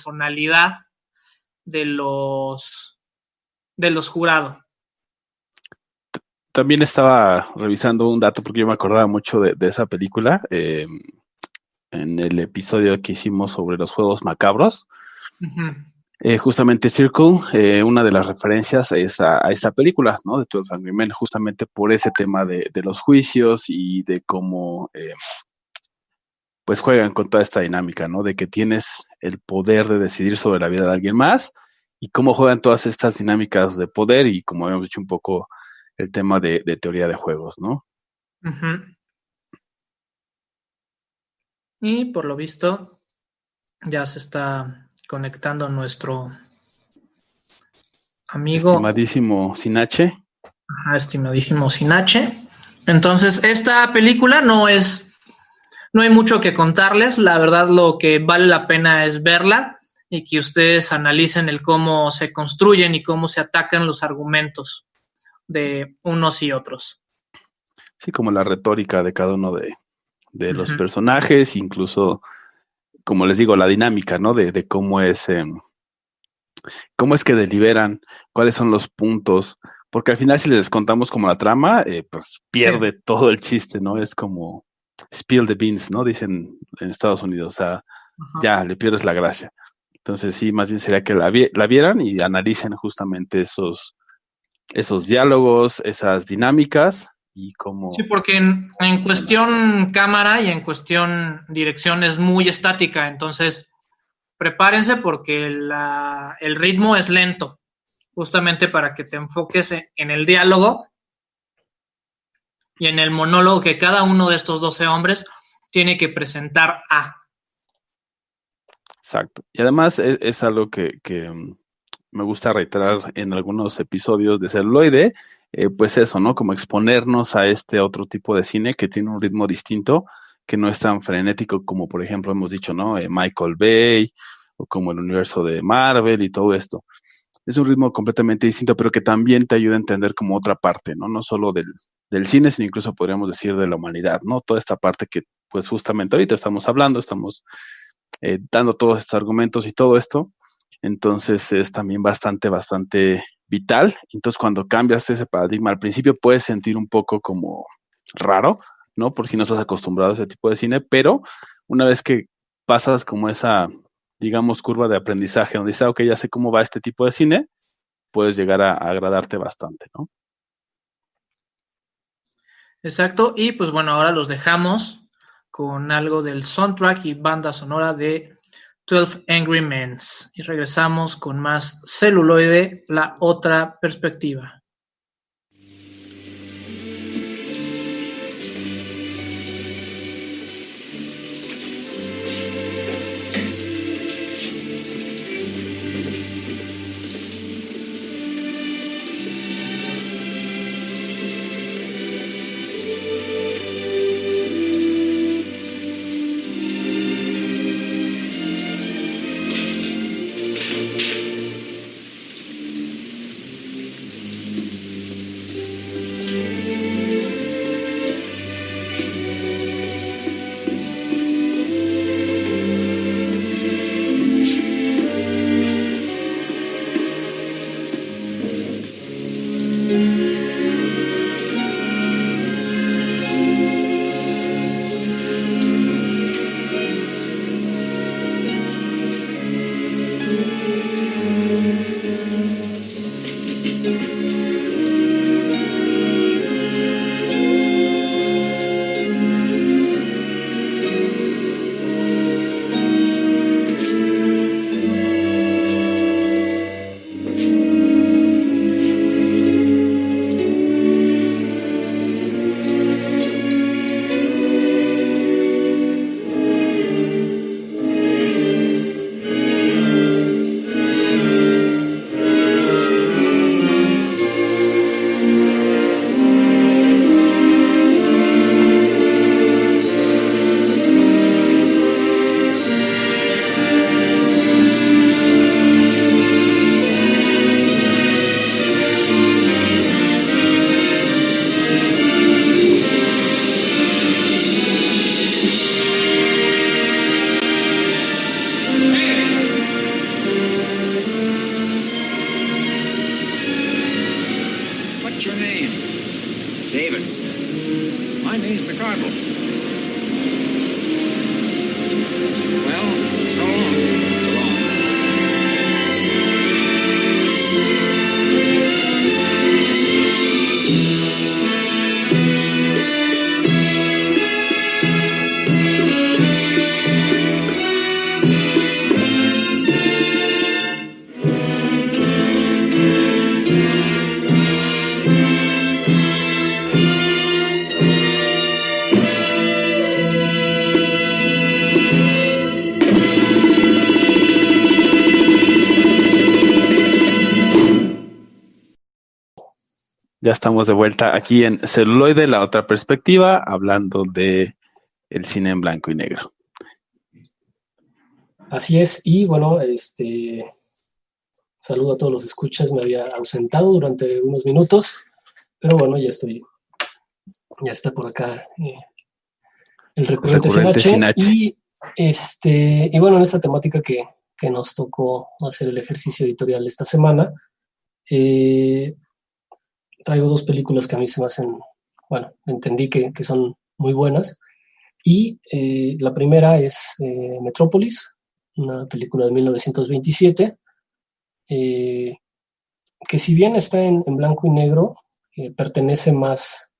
personalidad de los jurados. También estaba revisando un dato porque yo me acordaba mucho de esa película en el episodio que hicimos sobre los juegos macabros. Justamente Circle, una de las referencias es a esta película, ¿no? De 12 Angry Men, justamente por ese tema de los juicios y de cómo pues juegan con toda esta dinámica, ¿no? De que tienes el poder de decidir sobre la vida de alguien más y cómo juegan todas estas dinámicas de poder y como habíamos dicho un poco el tema de teoría de juegos, ¿no? Y por lo visto ya se está conectando nuestro amigo estimadísimo Sinache. Estimadísimo Sinache. Entonces, esta película no hay mucho que contarles. La verdad, lo que vale la pena es verla y que ustedes analicen el cómo se construyen y cómo se atacan los argumentos de unos y otros. Sí, como la retórica de cada uno de los personajes, incluso, como les digo, la dinámica, ¿no? De cómo es que deliberan, cuáles son los puntos, porque al final si les contamos como la trama, pues pierde todo el chiste, ¿no? Es como spill the beans, ¿no? Dicen en Estados Unidos, o sea, ya le pierdes la gracia. Entonces sí, más bien sería que la vieran y analicen justamente esos diálogos, esas dinámicas y cómo... Sí, porque en cuestión cámara y en cuestión dirección es muy estática, entonces prepárense porque el ritmo es lento, justamente para que te enfoques en el diálogo y en el monólogo que cada uno de estos 12 hombres tiene que presentar a. Exacto. Y además es algo que me gusta reiterar en algunos episodios de Celuloide, pues eso, ¿no? Como exponernos a este otro tipo de cine que tiene un ritmo distinto, que no es tan frenético como, por ejemplo, hemos dicho, ¿no? Michael Bay o como el universo de Marvel y todo esto. Es un ritmo completamente distinto, pero que también te ayuda a entender como otra parte, ¿no? No solo del cine, sino incluso podríamos decir de la humanidad, ¿no? Toda esta parte que, pues justamente ahorita estamos hablando, estamos dando todos estos argumentos y todo esto, entonces es también bastante vital. Entonces cuando cambias ese paradigma, al principio puedes sentir un poco como raro, ¿no? Por si no estás acostumbrado a ese tipo de cine, pero una vez que pasas como esa, digamos, curva de aprendizaje, donde dices, ok, ya sé cómo va este tipo de cine, puedes llegar a agradarte bastante, ¿no? Exacto, y pues bueno, ahora los dejamos con algo del soundtrack y banda sonora de 12 Angry Men. Y regresamos con más Celuloide, la otra perspectiva. Ya estamos de vuelta aquí en Celuloide, la otra perspectiva, hablando de el cine en blanco y negro. Así es, y bueno, saludo a todos los escuchas, me había ausentado durante unos minutos, pero bueno, ya está por acá el recurrente Sinache, y bueno, en esta temática que nos tocó hacer el ejercicio editorial esta semana, traigo dos películas que a mí se me hacen, bueno, entendí que son muy buenas, y la primera es Metrópolis, una película de 1927, que si bien está en blanco y negro, pertenece más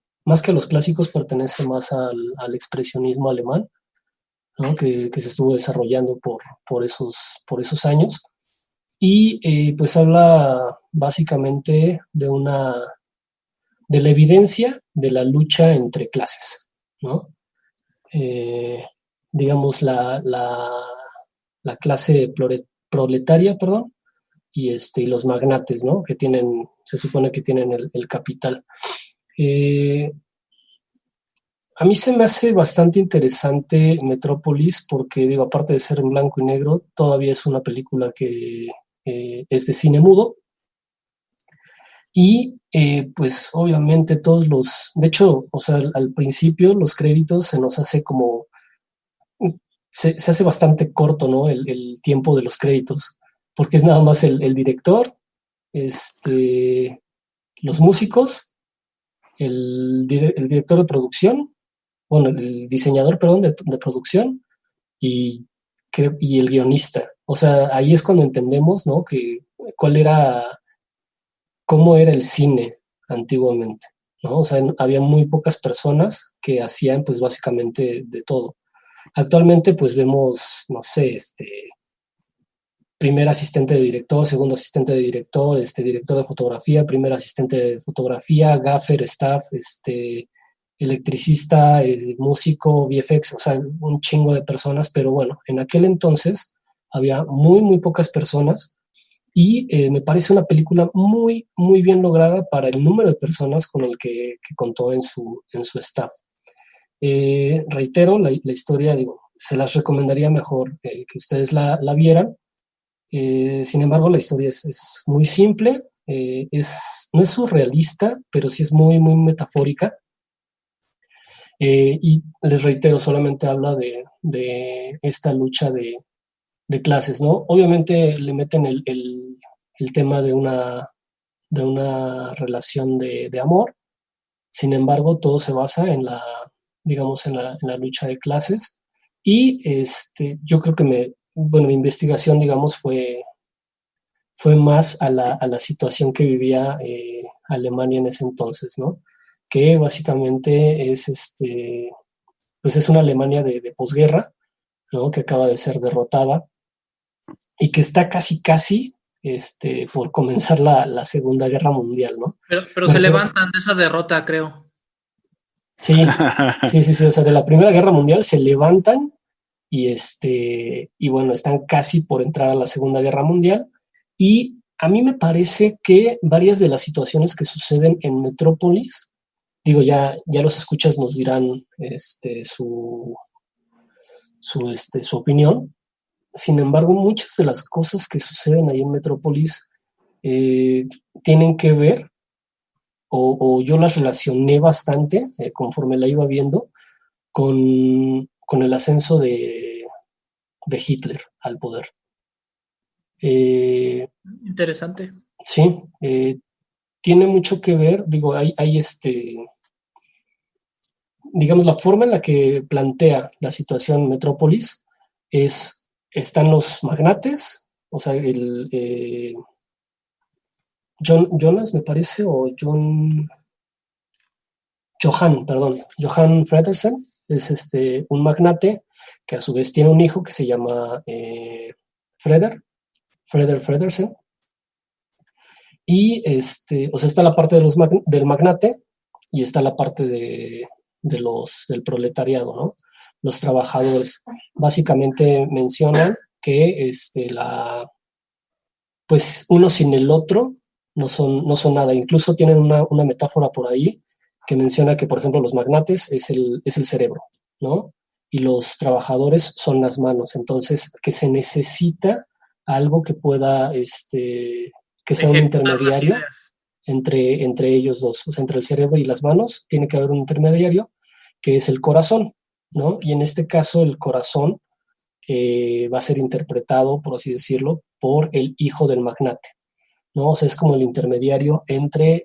que a los clásicos, pertenece más al expresionismo alemán, ¿no? que se estuvo desarrollando por esos años. Y pues habla básicamente de la evidencia de la lucha entre clases, ¿no? Digamos, la clase proletaria, perdón, y los magnates, ¿no? Que se supone que tienen el capital. A mí se me hace bastante interesante Metrópolis porque, digo, aparte de ser en blanco y negro, todavía es una película que es de cine mudo. Y pues obviamente de hecho, o sea, al principio los créditos se nos hace como, se hace bastante corto, ¿no? El tiempo de los créditos, porque es nada más el director, los músicos, el director de producción, bueno, el diseñador, perdón, de producción y, y el guionista. O sea, ahí es cuando entendemos, ¿no? Cómo era el cine antiguamente, ¿no? O sea, había muy pocas personas que hacían, pues, básicamente de todo. Actualmente, pues, vemos, no sé, primer asistente de director, segundo asistente de director, director de fotografía, primer asistente de fotografía, gaffer, staff, electricista, músico, VFX, o sea, un chingo de personas, pero bueno, en aquel entonces había muy, muy pocas personas y me parece una película muy, muy bien lograda para el número de personas con el que contó en su staff. Reitero, la historia, digo, se las recomendaría mejor que ustedes la vieran. Sin embargo, la historia es muy simple, no es surrealista, pero sí es muy, muy metafórica. Y les reitero, solamente habla de esta lucha de clases, ¿no? Obviamente le meten el tema de una relación de amor, sin embargo, todo se basa digamos, en la lucha de clases. Y yo creo que mi investigación, digamos, fue más a la situación que vivía Alemania en ese entonces, ¿no? Que básicamente pues es una Alemania de posguerra, ¿no? Que acaba de ser derrotada y que está casi, casi por comenzar la Segunda Guerra Mundial, ¿no? Pero se levantan de esa derrota, creo. Sí, sí, o sea, de la Primera Guerra Mundial se levantan y bueno, están casi por entrar a la Segunda Guerra Mundial. Y a mí me parece que varias de las situaciones que suceden en Metrópolis, digo, ya los escuchas nos dirán su opinión. Sin embargo, muchas de las cosas que suceden ahí en Metrópolis tienen que ver, o yo las relacioné bastante conforme la iba viendo, con el ascenso de Hitler al poder. Interesante. Sí, tiene mucho que ver, digo, hay digamos, la forma en la que plantea la situación Metrópolis están los magnates, o sea, Jonas, me parece, o Johann Fredersen, es un magnate que a su vez tiene un hijo que se llama Freder Fredersen. Y o sea, está la parte del magnate y está la parte del proletariado, ¿no? Los trabajadores. Básicamente mencionan que pues uno sin el otro no son nada. Incluso tienen una metáfora por ahí que menciona que, por ejemplo, los magnates es el cerebro, ¿no? Y los trabajadores son las manos. Entonces, que se necesita algo que pueda, que sea un intermediario entre ellos dos, o sea, entre el cerebro y las manos, tiene que haber un intermediario que es el corazón, ¿no? Y en este caso, el corazón va a ser interpretado, por así decirlo, por el hijo del magnate, ¿no? O sea, es como el intermediario entre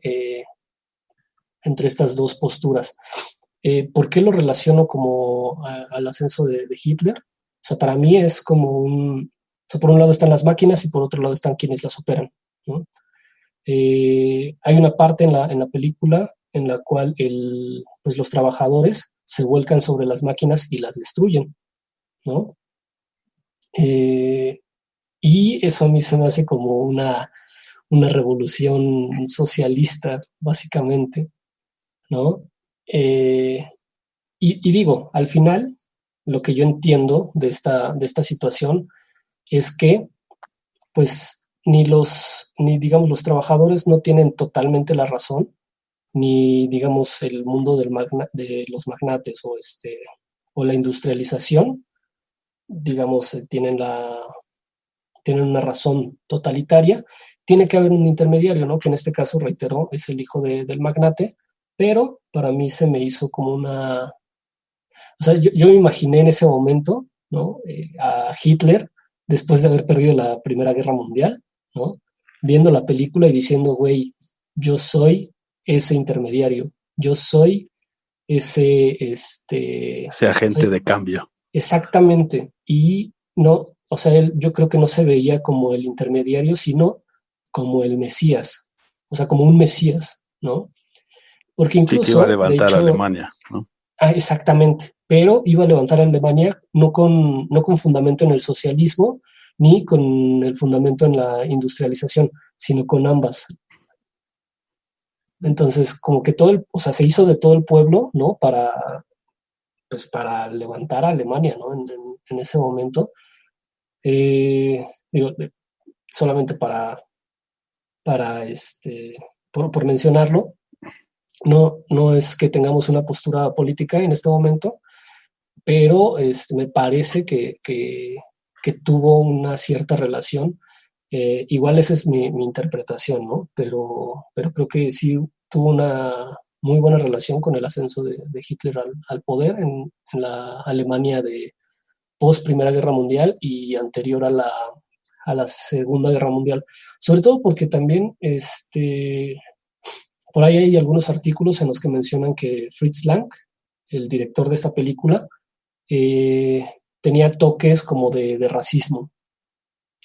estas dos posturas. ¿Por qué lo relaciono como al ascenso de Hitler? O sea, para mí es como o sea, por un lado están las máquinas y por otro lado están quienes las operan, ¿no? Hay una parte en la película en la cual pues los trabajadores se vuelcan sobre las máquinas y las destruyen, ¿no? Y eso a mí se me hace como una revolución socialista, básicamente, ¿no? Y digo, al final, lo que yo entiendo de esta situación es que, pues, ni digamos, los trabajadores no tienen totalmente la razón, ni, digamos, el mundo de los magnates o la industrialización, digamos, tienen una razón totalitaria. Tiene que haber un intermediario, ¿no? Que en este caso, reitero, es el hijo del magnate, pero para mí se me hizo como o sea, yo me imaginé en ese momento, ¿no? A Hitler, después de haber perdido la Primera Guerra Mundial, ¿no? Viendo la película y diciendo, güey, yo soy ese intermediario, yo soy ese agente de cambio. Exactamente. Y no, o sea, yo creo que no se veía como el intermediario, sino como el Mesías, o sea, como un Mesías, ¿no? Porque incluso, sí, que iba a levantar de hecho, a Alemania, ¿no? Exactamente, pero iba a levantar a Alemania no con fundamento en el socialismo, ni con el fundamento en la industrialización, sino con ambas. Entonces, como que o sea, se hizo de todo el pueblo, ¿no? Pues para levantar a Alemania, ¿no? En ese momento. Digo, solamente por mencionarlo, no es que tengamos una postura política en este momento, pero me parece que tuvo una cierta relación. Igual esa es mi interpretación, ¿no? Pero creo que sí tuvo una muy buena relación con el ascenso de Hitler al poder en la Alemania de post Primera Guerra Mundial y anterior a la Segunda Guerra Mundial. Sobre todo porque también por ahí hay algunos artículos en los que mencionan que Fritz Lang, el director de esta película, tenía toques como de racismo,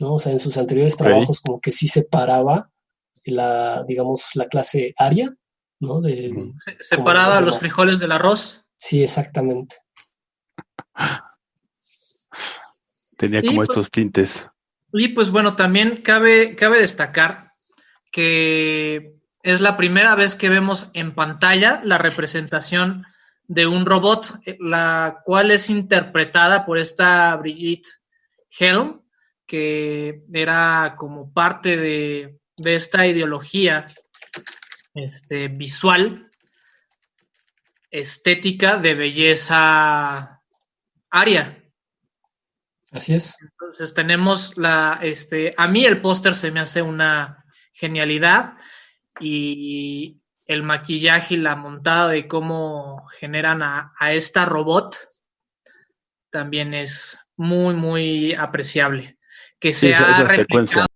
¿no? O sea, en sus anteriores trabajos como que sí separaba digamos, la clase aria, ¿no? Separaba los frijoles del arroz. Sí, exactamente. Tenía como estos tintes. Y pues bueno, también cabe destacar que es la primera vez que vemos en pantalla la representación de un robot, la cual es interpretada por esta Brigitte Helm, que era como parte de esta ideología visual, estética de belleza aria. Así es. Entonces tenemos a mí el póster se me hace una genialidad y el maquillaje y la montada de cómo generan a esta robot también es muy, muy apreciable. Que sí, se ha esa secuencia.